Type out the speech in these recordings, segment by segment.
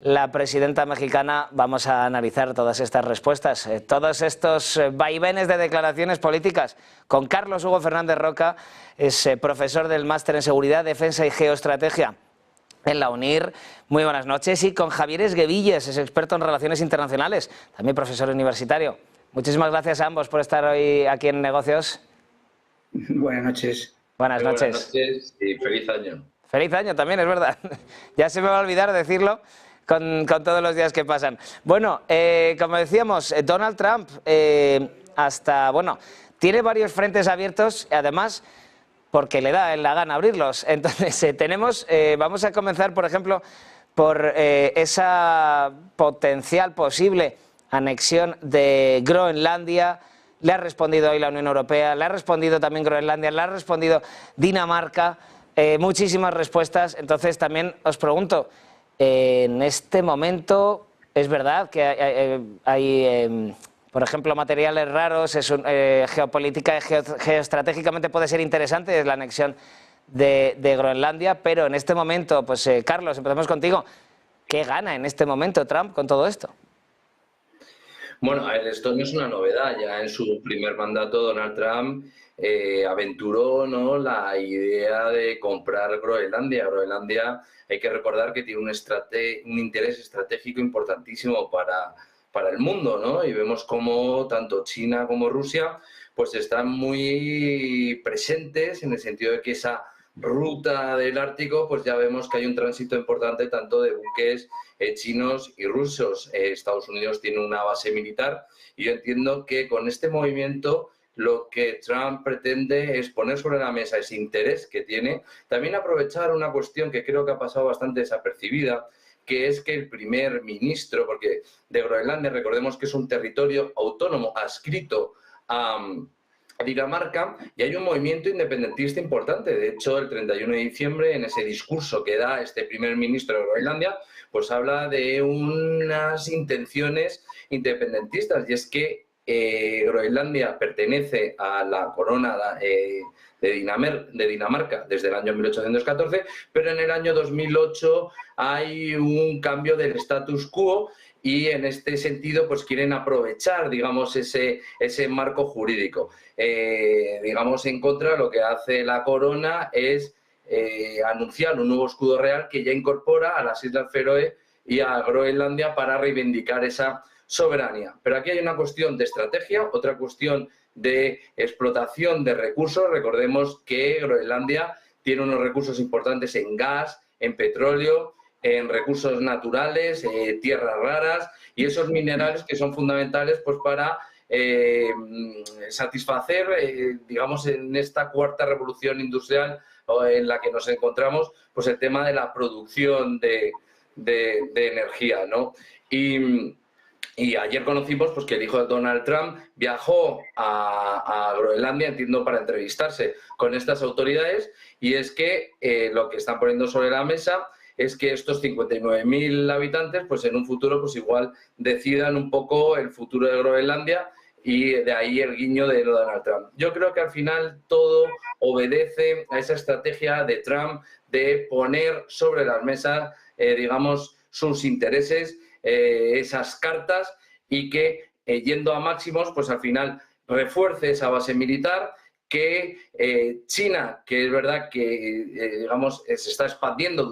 la presidenta mexicana. Vamos a analizar todas estas respuestas, todos estos vaivenes de declaraciones políticas con Carlos Hugo Fernández Roca, es profesor del Máster en Seguridad, Defensa y Geoestrategia en la UNIR. Muy buenas noches. Y con Javier Esguevilles, es experto en Relaciones Internacionales, también profesor universitario. Muchísimas gracias a ambos por estar hoy aquí en Negocios. Buenas noches. Buenas noches. Buenas noches y feliz año. Feliz año también, es verdad. Ya se me va a olvidar decirlo con todos los días que pasan. Bueno, como decíamos, Donald Trump tiene varios frentes abiertos, además porque le da en la gana abrirlos. Entonces vamos a comenzar, por ejemplo, por esa potencial posible anexión de Groenlandia. Le ha respondido hoy la Unión Europea, le ha respondido también Groenlandia, le ha respondido Dinamarca, muchísimas respuestas. Entonces también os pregunto, en este momento es verdad que hay por ejemplo, materiales raros, geopolítica, geoestratégicamente puede ser interesante la anexión de Groenlandia, pero en este momento, pues Carlos, empezamos contigo. ¿Qué gana en este momento Trump con todo esto? Bueno, esto no es una novedad. Ya en su primer mandato, Donald Trump aventuró, ¿no?, la idea de comprar Groenlandia. Groenlandia, hay que recordar que tiene un interés estratégico importantísimo para el mundo, ¿no? Y vemos cómo tanto China como Rusia pues están muy presentes en el sentido de que esa ruta del Ártico, pues ya vemos que hay un tránsito importante tanto de buques chinos y rusos. Estados Unidos tiene una base militar y yo entiendo que con este movimiento lo que Trump pretende es poner sobre la mesa ese interés que tiene, también aprovechar una cuestión que creo que ha pasado bastante desapercibida, que es que el primer ministro, porque de Groenlandia recordemos que es un territorio autónomo adscrito a Dinamarca, y hay un movimiento independentista importante. De hecho, el 31 de diciembre, en ese discurso que da este primer ministro de Groenlandia, pues habla de unas intenciones independentistas, y es que Groenlandia pertenece a la corona de Dinamarca desde el año 1814, pero en el año 2008 hay un cambio del status quo y en este sentido pues quieren aprovechar, digamos, ese marco jurídico. Digamos, en contra, lo que hace la corona es anunciar un nuevo escudo real que ya incorpora a las Islas Feroe y a Groenlandia para reivindicar esa soberanía. Pero aquí hay una cuestión de estrategia, otra cuestión de explotación de recursos. Recordemos que Groenlandia tiene unos recursos importantes en gas, en petróleo, en recursos naturales, tierras raras y esos minerales que son fundamentales pues para satisfacer, digamos, en esta cuarta revolución industrial en la que nos encontramos, pues el tema de la producción de energía, ¿no? Y ayer conocimos pues, que el hijo de Donald Trump viajó a Groenlandia, entiendo, para entrevistarse con estas autoridades, y es que lo que están poniendo sobre la mesa es que estos 59.000 habitantes, pues en un futuro, pues igual decidan un poco el futuro de Groenlandia, y de ahí el guiño de Donald Trump. Yo creo que al final todo obedece a esa estrategia de Trump de poner sobre las mesas, digamos, sus intereses, esas cartas, y que yendo a máximos, pues al final refuerce esa base militar, que China, que es verdad que digamos se está expandiendo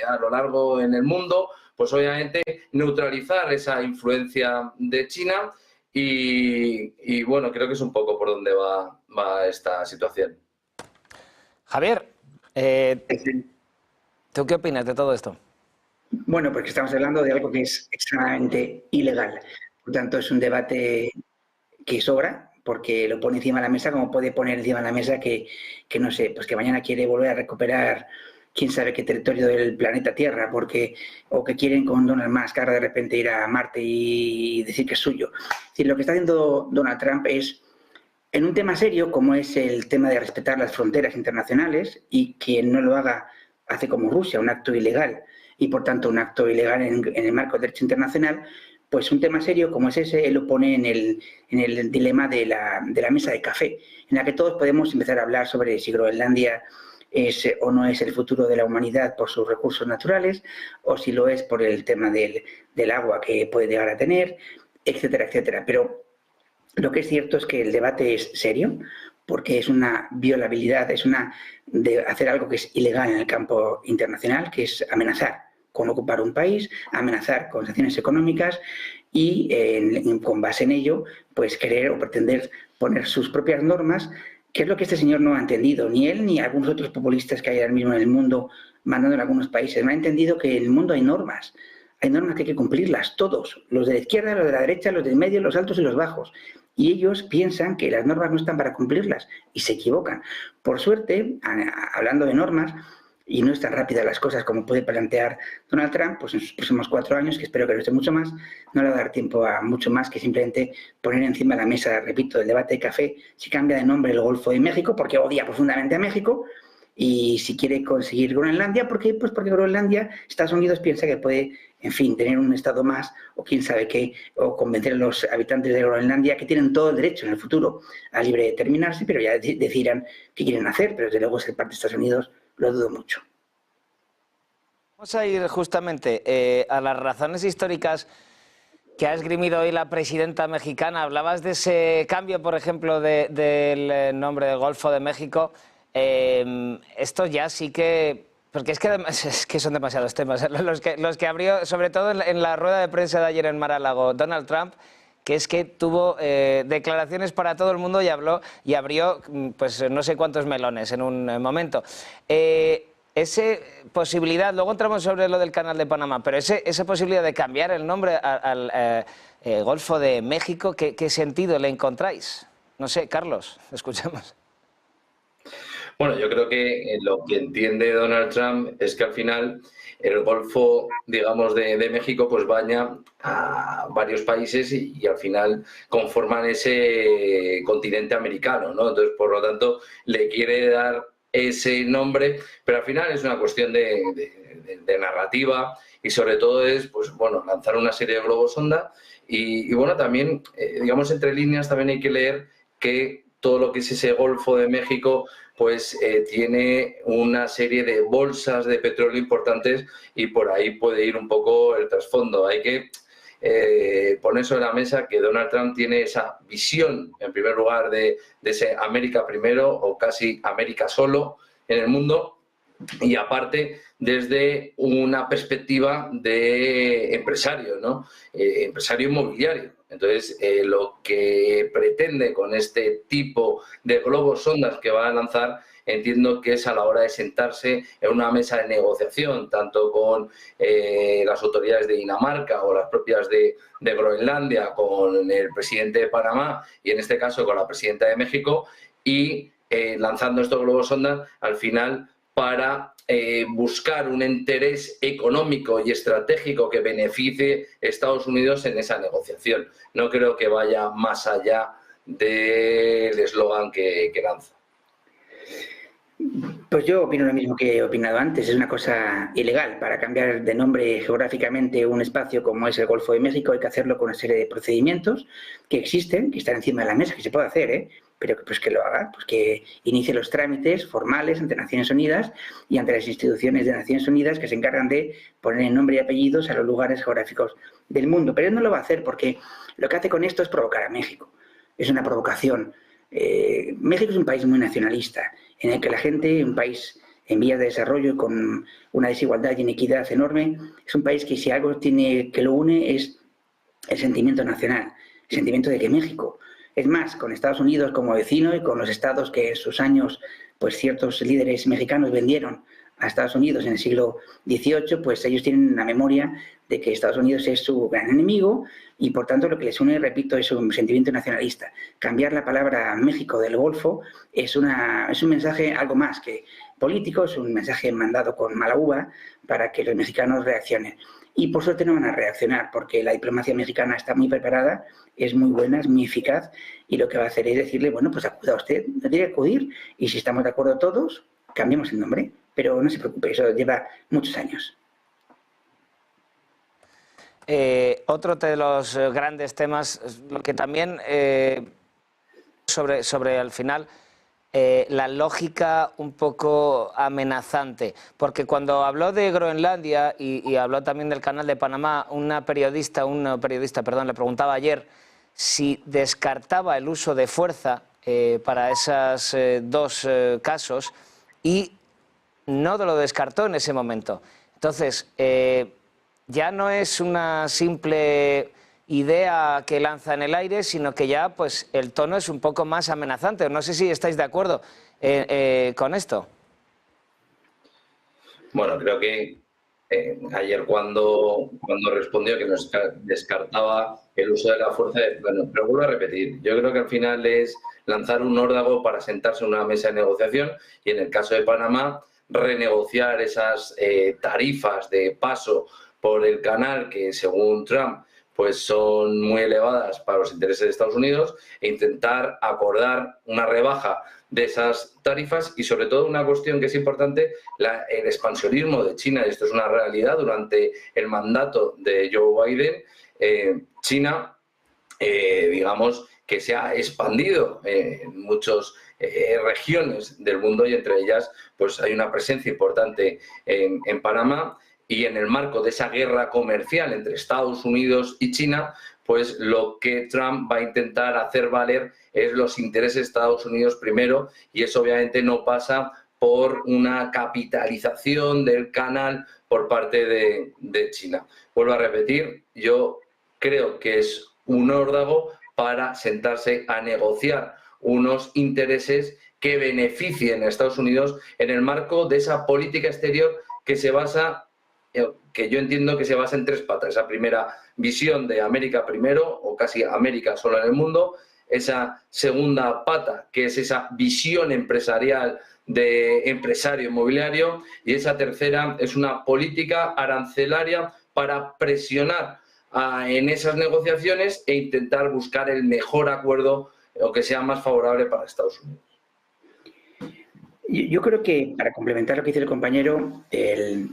a lo largo en el mundo, pues obviamente neutralizar esa influencia de China y bueno, creo que es un poco por donde va esta situación. Javier, ¿tú qué opinas de todo esto? Bueno, porque estamos hablando de algo que es extremadamente ilegal. Por tanto, es un debate que sobra, porque lo pone encima de la mesa, como puede poner encima de la mesa que no sé, pues que mañana quiere volver a recuperar quién sabe qué territorio del planeta Tierra, o que quieren con Donald Musk ahora de repente ir a Marte y decir que es suyo. Es decir, lo que está haciendo Donald Trump es, en un tema serio, como es el tema de respetar las fronteras internacionales, y quien no lo haga hace como Rusia, un acto ilegal, y por tanto un acto ilegal en el marco del derecho internacional, pues un tema serio como es ese, él lo pone en el dilema de la mesa de café, en la que todos podemos empezar a hablar sobre si Groenlandia es o no es el futuro de la humanidad por sus recursos naturales, o si lo es por el tema del agua que puede llegar a tener, etcétera, etcétera. Pero lo que es cierto es que el debate es serio, porque es una violabilidad, de hacer algo que es ilegal en el campo internacional, que es amenazar con ocupar un país, amenazar con sanciones económicas y con base en ello, pues querer o pretender poner sus propias normas, que es lo que este señor no ha entendido, ni él ni algunos otros populistas que hay ahora mismo en el mundo mandando en algunos países. No ha entendido que en el mundo hay normas que hay que cumplirlas, todos, los de la izquierda, los de la derecha, los del medio, los altos y los bajos. Y ellos piensan que las normas no están para cumplirlas y se equivocan. Por suerte, hablando de normas, y no es tan rápidas las cosas como puede plantear Donald Trump, pues en sus próximos 4 años, que espero que no esté mucho más, no le va a dar tiempo a mucho más que simplemente poner encima de la mesa, repito, el debate de café, si cambia de nombre el Golfo de México, porque odia profundamente a México, y si quiere conseguir Groenlandia, ¿por qué? Pues porque Groenlandia, Estados Unidos piensa que puede, en fin, tener un estado más, o quién sabe qué, o convencer a los habitantes de Groenlandia que tienen todo el derecho en el futuro a libre determinarse, pero ya decidirán qué quieren hacer, pero desde luego ser parte de Estados Unidos lo dudo mucho. Vamos a ir justamente a las razones históricas que ha esgrimido hoy la presidenta mexicana. Hablabas de ese cambio, por ejemplo, del nombre del Golfo de México. Esto ya sí que... Porque es que son demasiados temas. Los que abrió, sobre todo en la rueda de prensa de ayer en Mar-a-Lago, Donald Trump, que es que tuvo declaraciones para todo el mundo y abrió pues no sé cuántos melones en un momento. Esa posibilidad, luego entramos sobre lo del Canal de Panamá, pero esa posibilidad de cambiar el nombre al Golfo de México, ¿qué sentido le encontráis? No sé, Carlos, escuchamos. Bueno, yo creo que lo que entiende Donald Trump es que al final el Golfo, digamos, de México, pues baña a varios países y al final conforman ese continente americano, ¿no? Entonces, por lo tanto, le quiere dar ese nombre, pero al final es una cuestión de narrativa y sobre todo es, pues bueno, lanzar una serie de globos sonda y bueno, también, digamos, entre líneas también hay que leer que todo lo que es ese Golfo de México pues tiene una serie de bolsas de petróleo importantes y por ahí puede ir un poco el trasfondo. Hay que poner sobre la mesa que Donald Trump tiene esa visión, en primer lugar, de ese América primero o casi América solo en el mundo y aparte desde una perspectiva de empresario, ¿no? Empresario inmobiliario. Entonces, lo que pretende con este tipo de globos sondas que va a lanzar, entiendo que es a la hora de sentarse en una mesa de negociación, tanto con las autoridades de Dinamarca o las propias de Groenlandia, con el presidente de Panamá y en este caso con la presidenta de México, y lanzando estos globos sondas al final para buscar un interés económico y estratégico que beneficie a Estados Unidos en esa negociación. No creo que vaya más allá del eslogan que lanza. Pues yo opino lo mismo que he opinado antes. Es una cosa ilegal. Para cambiar de nombre geográficamente un espacio como es el Golfo de México hay que hacerlo con una serie de procedimientos que existen, que están encima de la mesa, que se puede hacer, pero pues que lo haga, pues que inicie los trámites formales ante Naciones Unidas y ante las instituciones de Naciones Unidas que se encargan de poner el nombre y apellidos a los lugares geográficos del mundo. Pero él no lo va a hacer porque lo que hace con esto es provocar a México. Es una provocación. México es un país muy nacionalista, en el que la gente, un país en vías de desarrollo con una desigualdad y inequidad enorme, es un país que si algo tiene que lo une es el sentimiento nacional, el sentimiento de que México, es más, con Estados Unidos como vecino y con los estados que en sus años, pues ciertos líderes mexicanos vendieron a Estados Unidos en el siglo XVIII, pues ellos tienen la memoria de que Estados Unidos es su gran enemigo y por tanto lo que les une, repito, es un sentimiento nacionalista. Cambiar la palabra México del Golfo es un mensaje algo más que político, es un mensaje mandado con mala uva para que los mexicanos reaccionen. Y por suerte no van a reaccionar porque la diplomacia mexicana está muy preparada, es muy buena, es muy eficaz y lo que va a hacer es decirle, bueno, pues acuda usted, no tiene que acudir y si estamos de acuerdo todos, cambiemos el nombre. Pero no se preocupe, eso lleva muchos años. Otro de los grandes temas, lo que también sobre al final la lógica un poco amenazante, porque cuando habló de Groenlandia y habló también del Canal de Panamá, un periodista, le preguntaba ayer si descartaba el uso de fuerza para esos dos casos y no lo descartó en ese momento. Entonces, ya no es una simple idea que lanza en el aire, sino que ya pues el tono es un poco más amenazante. No sé si estáis de acuerdo con esto. Bueno, creo que ayer cuando respondió que nos descartaba el uso de la fuerza, bueno, pero vuelvo a repetir, yo creo que al final es lanzar un órdago para sentarse en una mesa de negociación y en el caso de Panamá renegociar esas tarifas de paso por el canal que según Trump pues son muy elevadas para los intereses de Estados Unidos e intentar acordar una rebaja de esas tarifas y sobre todo una cuestión que es importante, el expansionismo de China. Esto es una realidad durante el mandato de Joe Biden. China, digamos, que se ha expandido en muchas regiones del mundo y entre ellas pues hay una presencia importante en Panamá. Y en el marco de esa guerra comercial entre Estados Unidos y China, pues lo que Trump va a intentar hacer valer es los intereses de Estados Unidos primero, y eso obviamente no pasa por una capitalización del canal por parte de China. Vuelvo a repetir, yo creo que es un órdago para sentarse a negociar unos intereses que beneficien a Estados Unidos en el marco de esa política exterior que se basa, que yo entiendo que se basa en tres patas. Esa primera visión de América primero, o casi América solo en el mundo. Esa segunda pata, que es esa visión empresarial de empresario inmobiliario. Y esa tercera es una política arancelaria para presionar en esas negociaciones e intentar buscar el mejor acuerdo o que sea más favorable para Estados Unidos. Yo creo que, para complementar lo que dice el compañero,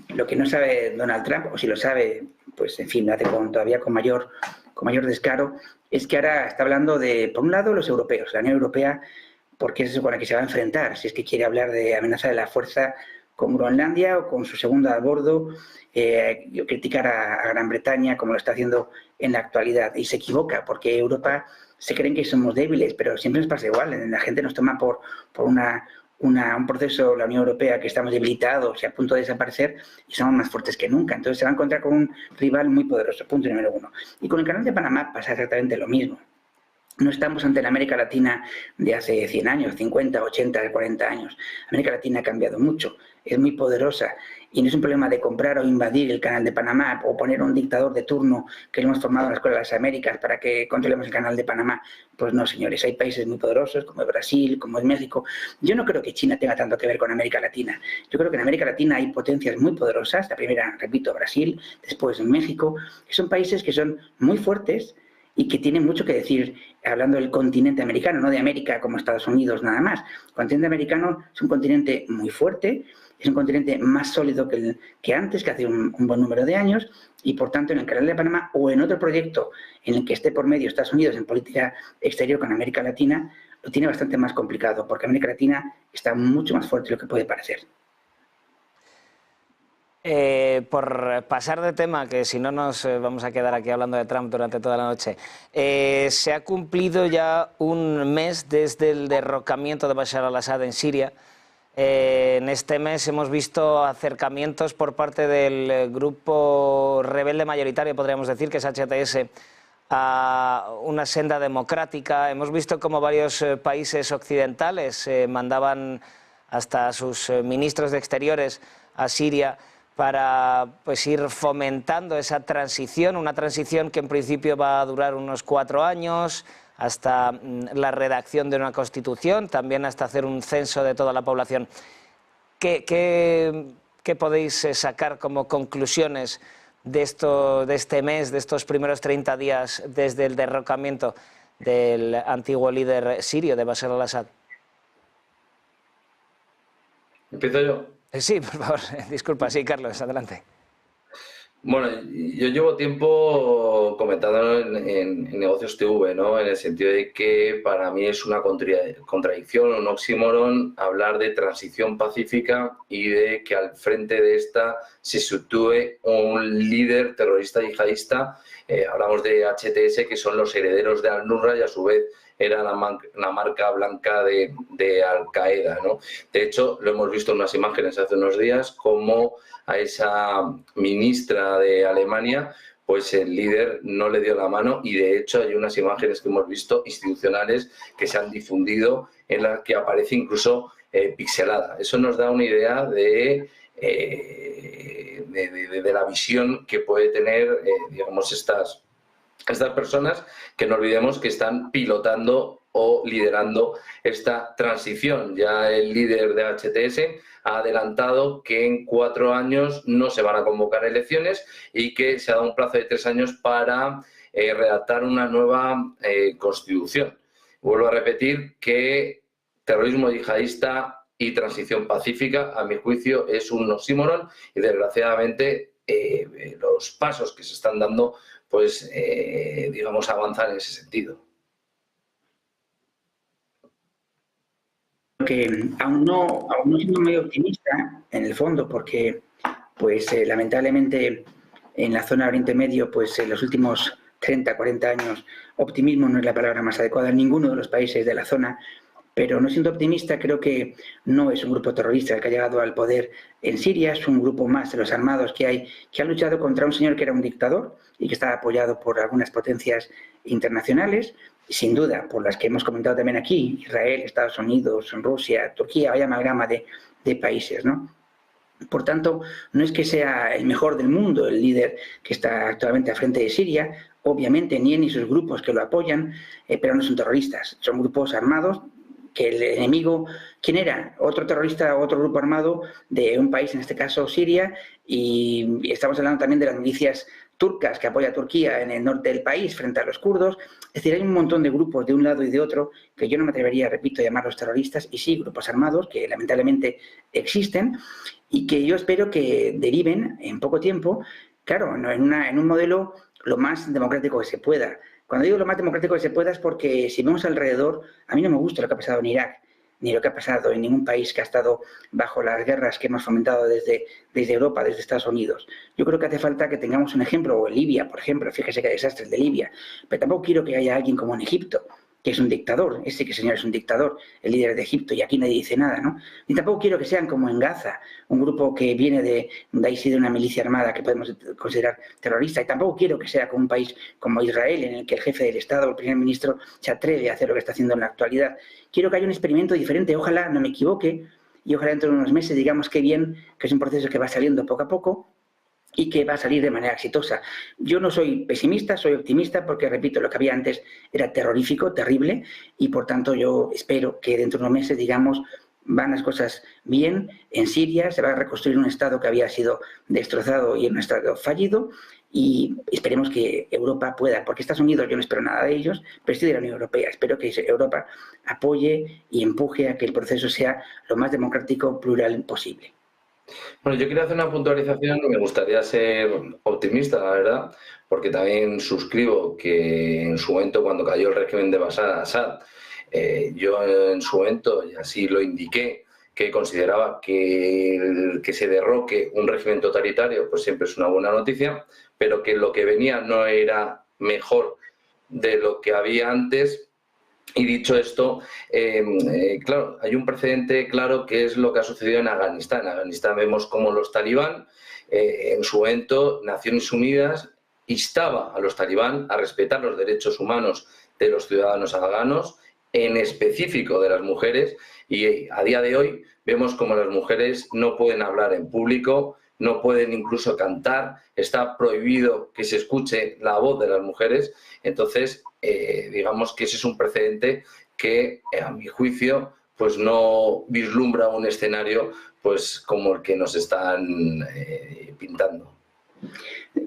lo que no sabe Donald Trump, o si lo sabe, pues en fin, lo hace todavía con mayor descaro, es que ahora está hablando de, por un lado, los europeos, la Unión Europea, porque es eso con la que se va a enfrentar, si es que quiere hablar de amenaza de la fuerza con Groenlandia o con su segunda a bordo, criticar a Gran Bretaña como lo está haciendo en la actualidad. Y se equivoca, porque Europa se creen que somos débiles, pero siempre nos pasa igual. La gente nos toma por un proceso, la Unión Europea, que estamos debilitados y a punto de desaparecer y somos más fuertes que nunca. Entonces se va a encontrar con un rival muy poderoso, punto número uno. Y con el Canal de Panamá pasa exactamente lo mismo. No estamos ante la América Latina de hace 100 años, 50, 80, 40 años. América Latina ha cambiado mucho, es muy poderosa y no es un problema de comprar o invadir el Canal de Panamá o poner un dictador de turno que lo hemos formado en la Escuela de las Américas para que controlemos el Canal de Panamá. Pues no, señores, hay países muy poderosos como Brasil, como es México. Yo no creo que China tenga tanto que ver con América Latina. Yo creo que en América Latina hay potencias muy poderosas. La primera, repito, Brasil, después México, que son países que son muy fuertes y que tienen mucho que decir, hablando del continente americano, no de América como Estados Unidos nada más. El continente americano es un continente muy fuerte, es un continente más sólido que antes, que hace un buen número de años, y por tanto en el Canal de Panamá o en otro proyecto en el que esté por medio Estados Unidos en política exterior con América Latina, lo tiene bastante más complicado, porque América Latina está mucho más fuerte de lo que puede parecer. Por pasar de tema, que si no nos vamos a quedar aquí hablando de Trump durante toda la noche, se ha cumplido ya un mes desde el derrocamiento de Bashar al-Assad en Siria. En este mes hemos visto acercamientos por parte del grupo rebelde mayoritario, podríamos decir, que es HTS, a una senda democrática. Hemos visto cómo varios países occidentales mandaban hasta sus ministros de Exteriores a Siria para pues ir fomentando esa transición, una transición que en principio va a durar unos 4 años, hasta la redacción de una constitución, también hasta hacer un censo de toda la población. ¿Qué podéis sacar como conclusiones de este mes, de estos primeros 30 días desde el derrocamiento del antiguo líder sirio, de Bashar al-Assad? ¿Empiezo yo? Sí, por favor, disculpa, sí, Carlos, adelante. Bueno, yo llevo tiempo comentándolo en Negocios TV, ¿no? En el sentido de que para mí es una contradicción, un oxímoron, hablar de transición pacífica y de que al frente de esta se sitúe un líder terrorista yihadista. Hablamos de HTS, que son los herederos de Al-Nusra y a su vez era la marca blanca de Al-Qaeda, ¿no? De hecho, lo hemos visto en unas imágenes hace unos días, como a esa ministra de Alemania, pues el líder no le dio la mano, y de hecho hay unas imágenes que hemos visto institucionales que se han difundido en las que aparece incluso pixelada. Eso nos da una idea de la visión que puede tener, digamos, estas personas, que no olvidemos que están pilotando o liderando esta transición. Ya el líder de HTS ha adelantado que en 4 años no se van a convocar elecciones y que se ha dado un plazo de 3 años para redactar una nueva constitución. Vuelvo a repetir que terrorismo yihadista y transición pacífica, a mi juicio, es un oxímoron, y desgraciadamente los pasos que se están dando, pues digamos, avanzan en ese sentido. Que aún no siendo muy optimista en el fondo, porque pues lamentablemente en la zona Oriente Medio, pues en los últimos 30, 40 años, optimismo no es la palabra más adecuada en ninguno de los países de la zona, pero no siendo optimista, creo que no es un grupo terrorista el que ha llegado al poder en Siria, es un grupo más de los armados que hay, que han luchado contra un señor que era un dictador y que estaba apoyado por algunas potencias internacionales, sin duda, por las que hemos comentado también aquí, Israel, Estados Unidos, Rusia, Turquía, vaya amalgama de países, ¿no? Por tanto, no es que sea el mejor del mundo el líder que está actualmente al frente de Siria, obviamente ni él ni sus grupos que lo apoyan, pero no son terroristas, son grupos armados que el enemigo, ¿quién era? Otro terrorista, otro grupo armado de un país, en este caso Siria, y estamos hablando también de las milicias turcas que apoya a Turquía en el norte del país frente a los kurdos. Es decir, hay un montón de grupos de un lado y de otro que yo no me atrevería, repito, a llamarlos terroristas, y sí, grupos armados que lamentablemente existen y que yo espero que deriven en poco tiempo, claro, en un modelo lo más democrático que se pueda. Cuando digo lo más democrático que se pueda es porque si vemos alrededor, a mí no me gusta lo que ha pasado en Irak, ni lo que ha pasado en ningún país que ha estado bajo las guerras que hemos fomentado desde Europa, desde Estados Unidos. Yo creo que hace falta que tengamos un ejemplo, o en Libia, por ejemplo, fíjese qué desastre el de Libia, pero tampoco quiero que haya alguien como en Egipto, que es un dictador, ese que señor es un dictador, el líder de Egipto, y aquí nadie dice nada, ¿no? Ni tampoco quiero que sean como en Gaza, un grupo que viene de una milicia armada que podemos considerar terrorista, y tampoco quiero que sea como un país como Israel, en el que el jefe del Estado, el primer ministro, se atreve a hacer lo que está haciendo en la actualidad. Quiero que haya un experimento diferente, ojalá no me equivoque, y ojalá dentro de unos meses digamos qué bien, que es un proceso que va saliendo poco a poco, y que va a salir de manera exitosa. Yo no soy pesimista, soy optimista, porque, repito, lo que había antes era terrorífico, terrible, y por tanto yo espero que dentro de unos meses, digamos, van las cosas bien. En Siria se va a reconstruir un Estado que había sido destrozado y un Estado fallido, y esperemos que Europa pueda, porque Estados Unidos yo no espero nada de ellos, pero estoy de la Unión Europea, espero que Europa apoye y empuje a que el proceso sea lo más democrático, plural posible. Bueno, yo quería hacer una puntualización, me gustaría ser optimista, la verdad, porque también suscribo que en su momento, cuando cayó el régimen de Bashar al-Assad, yo en su momento, y así lo indiqué, que consideraba que se derroque un régimen totalitario, pues siempre es una buena noticia, pero que lo que venía no era mejor de lo que había antes. Y dicho esto, claro, hay un precedente claro que es lo que ha sucedido en Afganistán. En Afganistán vemos cómo los talibán, en su momento, Naciones Unidas instaba a los talibán a respetar los derechos humanos de los ciudadanos afganos, en específico de las mujeres, y a día de hoy vemos cómo las mujeres no pueden hablar en público, no pueden incluso cantar, está prohibido que se escuche la voz de las mujeres. Entonces, digamos que ese es un precedente que, a mi juicio, pues no vislumbra un escenario pues como el que nos están pintando.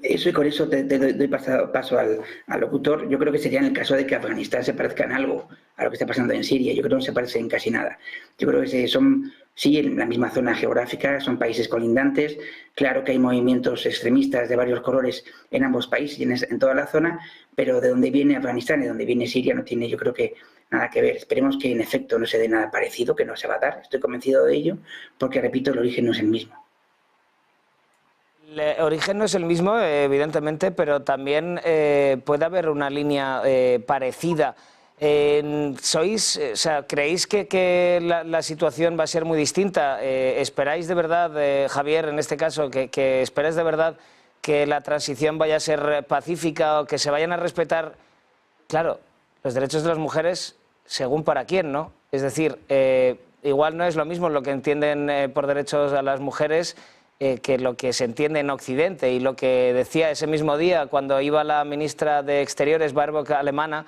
Eso, y con eso te doy paso al locutor. Yo creo que sería en el caso de que Afganistán se parezca en algo a lo que está pasando en Siria. Yo creo que no se parece en casi nada. Yo creo que son sí, en la misma zona geográfica, son países colindantes. Claro que hay movimientos extremistas de varios colores en ambos países y en toda la zona, pero de donde viene Afganistán y de donde viene Siria no tiene, yo creo que, nada que ver. Esperemos que en efecto no se dé nada parecido, que no se va a dar. Estoy convencido de ello, porque, repito, el origen no es el mismo. El origen no es el mismo, evidentemente, pero también puede haber una línea parecida. ¿Creéis que la situación va a ser muy distinta? ¿Esperáis de verdad, Javier, en este caso, que esperáis de verdad que la transición vaya a ser pacífica o que se vayan a respetar, claro, los derechos de las mujeres según para quién, ¿no? Es decir, igual no es lo mismo lo que entienden por derechos a las mujeres que lo que se entiende en Occidente, y lo que decía ese mismo día cuando iba la ministra de Exteriores, Baerbock, alemana,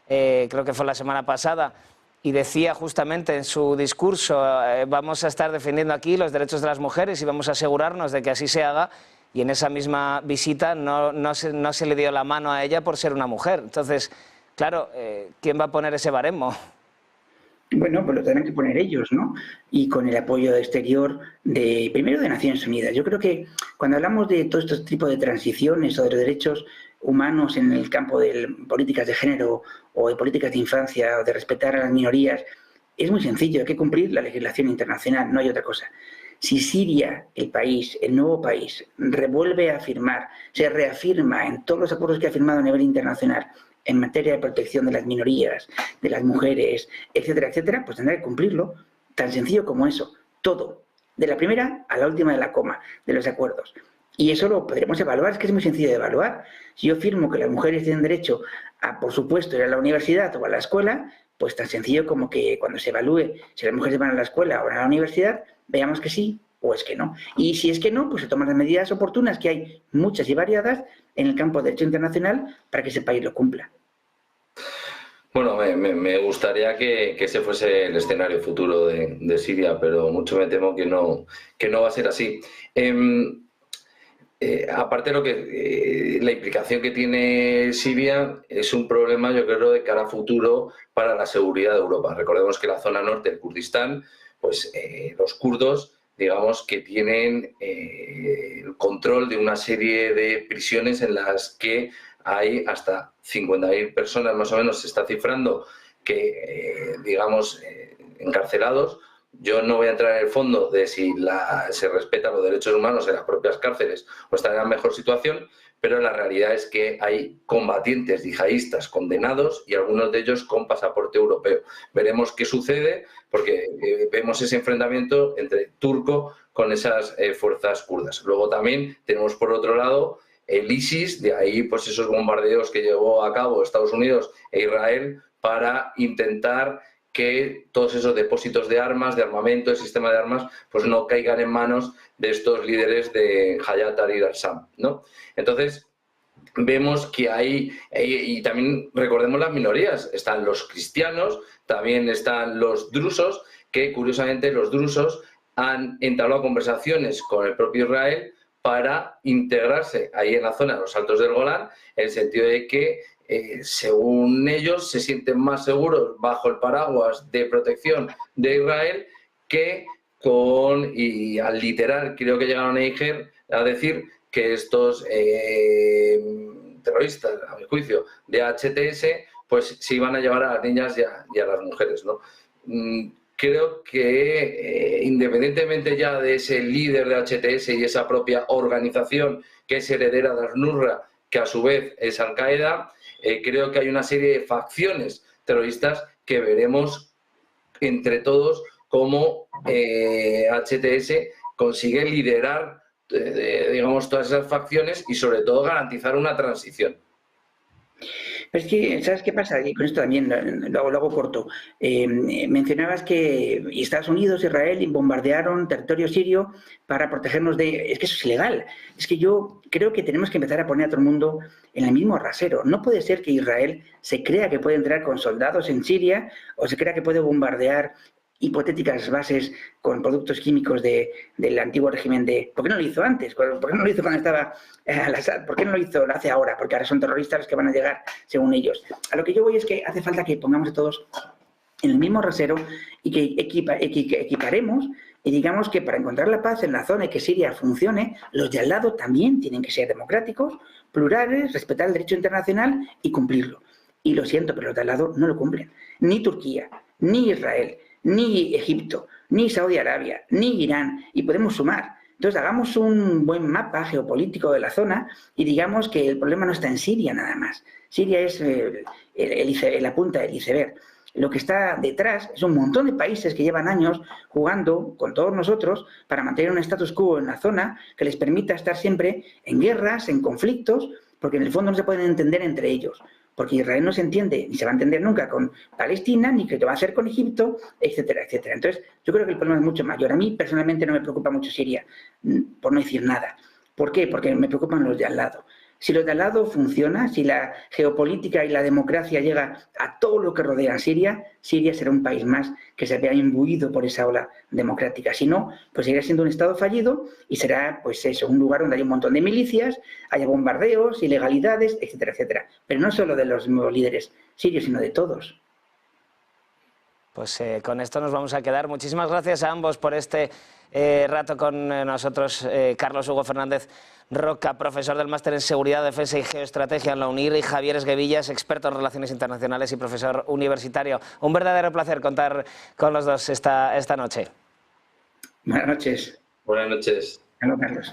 creo que fue la semana pasada, y decía justamente en su discurso, vamos a estar defendiendo aquí los derechos de las mujeres y vamos a asegurarnos de que así se haga, y en esa misma visita no se le dio la mano a ella por ser una mujer. Entonces, claro, ¿quién va a poner ese baremo? Bueno, pues lo tendrán que poner ellos, ¿no? Y con el apoyo exterior primero de Naciones Unidas. Yo creo que cuando hablamos de todo este tipo de transiciones o de los derechos humanos en el campo de políticas de género o de políticas de infancia o de respetar a las minorías, es muy sencillo, hay que cumplir la legislación internacional, no hay otra cosa. Si Siria, el país, el nuevo país, revuelve a firmar, se reafirma en todos los acuerdos que ha firmado a nivel internacional en materia de protección de las minorías, de las mujeres, etcétera, etcétera, pues tendrá que cumplirlo. Tan sencillo como eso. Todo. De la primera a la última de la coma de los acuerdos. Y eso lo podríamos evaluar. Es que es muy sencillo de evaluar. Si yo firmo que las mujeres tienen derecho a, por supuesto, ir a la universidad o a la escuela, pues tan sencillo como que cuando se evalúe si las mujeres van a la escuela o van a la universidad, veamos que sí o es que no. Y si es que no, pues se toman las medidas oportunas, que hay muchas y variadas en el campo de derecho internacional para que ese país lo cumpla. Bueno, me gustaría que ese fuese el escenario futuro de Siria, pero mucho me temo que no va a ser así. Aparte de lo que la implicación que tiene Siria es un problema, yo creo, de cara a futuro para la seguridad de Europa. Recordemos que la zona norte del Kurdistán, pues los kurdos, digamos que tienen el control de una serie de prisiones en las que hay hasta 50.000 personas, más o menos, se está cifrando, que, digamos, encarcelados. Yo no voy a entrar en el fondo de si se respetan los derechos humanos en las propias cárceles o están en la mejor situación, pero la realidad es que hay combatientes yihadistas condenados y algunos de ellos con pasaporte europeo. Veremos qué sucede, porque vemos ese enfrentamiento entre turco con esas fuerzas kurdas. Luego también tenemos, por otro lado, el ISIS, de ahí pues esos bombardeos que llevó a cabo Estados Unidos e Israel para intentar que todos esos depósitos de armas, de armamento, de sistema de armas, pues no caigan en manos de estos líderes de Hayat Tahrir al-Sham, ¿no? Entonces, vemos que hay, y también recordemos las minorías, están los cristianos, también están los drusos, que curiosamente los drusos han entablado conversaciones con el propio Israel para integrarse ahí en la zona de los Altos del Golán, en el sentido de que, según ellos, se sienten más seguros bajo el paraguas de protección de Israel que y al literal, creo que llegaron a decir que estos terroristas, a mi juicio, de HTS, pues se iban a llevar a las niñas y a las mujeres, ¿no? Creo que independientemente ya de ese líder de HTS y esa propia organización que es heredera de al-Nusra, que a su vez es Al-Qaeda, creo que hay una serie de facciones terroristas que veremos entre todos cómo HTS consigue liderar, digamos, todas esas facciones y sobre todo garantizar una transición. Es que, ¿sabes qué pasa? Y con esto también lo hago corto. Mencionabas que Estados Unidos, Israel bombardearon territorio sirio para protegernos de... Es que eso es ilegal. Es que yo creo que tenemos que empezar a poner a todo el mundo en el mismo rasero. No puede ser que Israel se crea que puede entrar con soldados en Siria o se crea que puede bombardear hipotéticas bases con productos químicos del antiguo régimen de... ¿Por qué no lo hizo antes? ¿Por qué no lo hizo cuando estaba Al-Assad? ¿Por qué no lo hace ahora? Porque ahora son terroristas los que van a llegar, según ellos. A lo que yo voy es que hace falta que pongamos a todos en el mismo rasero y que equiparemos y digamos que para encontrar la paz en la zona y que Siria funcione, los de al lado también tienen que ser democráticos, plurales, respetar el derecho internacional y cumplirlo. Y lo siento, pero los de al lado no lo cumplen. Ni Turquía, ni Israel, ni Egipto, ni Saudi Arabia, ni Irán, y podemos sumar. Entonces, hagamos un buen mapa geopolítico de la zona y digamos que el problema no está en Siria nada más. Siria es la punta del iceberg. Lo que está detrás es un montón de países que llevan años jugando con todos nosotros para mantener un status quo en la zona que les permita estar siempre en guerras, en conflictos, porque en el fondo no se pueden entender entre ellos. Porque Israel no se entiende, ni se va a entender nunca con Palestina, ni que lo va a hacer con Egipto, etcétera, etcétera. Entonces, yo creo que el problema es mucho mayor. A mí, personalmente, no me preocupa mucho Siria, por no decir nada. ¿Por qué? Porque me preocupan los de al lado. Si los de al lado funciona, si la geopolítica y la democracia llega a todo lo que rodea a Siria, Siria será un país más que se vea imbuido por esa ola democrática. Si no, pues seguirá siendo un Estado fallido y será, pues eso, un lugar donde hay un montón de milicias, haya bombardeos, ilegalidades, etcétera, etcétera. Pero no solo de los nuevos líderes sirios, sino de todos. Pues con esto nos vamos a quedar. Muchísimas gracias a ambos por este rato con nosotros. Carlos Hugo Fernández Roca, profesor del Máster en Seguridad, Defensa y Geoestrategia en la UNIR, y Javier Esguevillas, experto en Relaciones Internacionales y profesor universitario. Un verdadero placer contar con los dos esta noche. Buenas noches. Buenas noches. Hola, Carlos.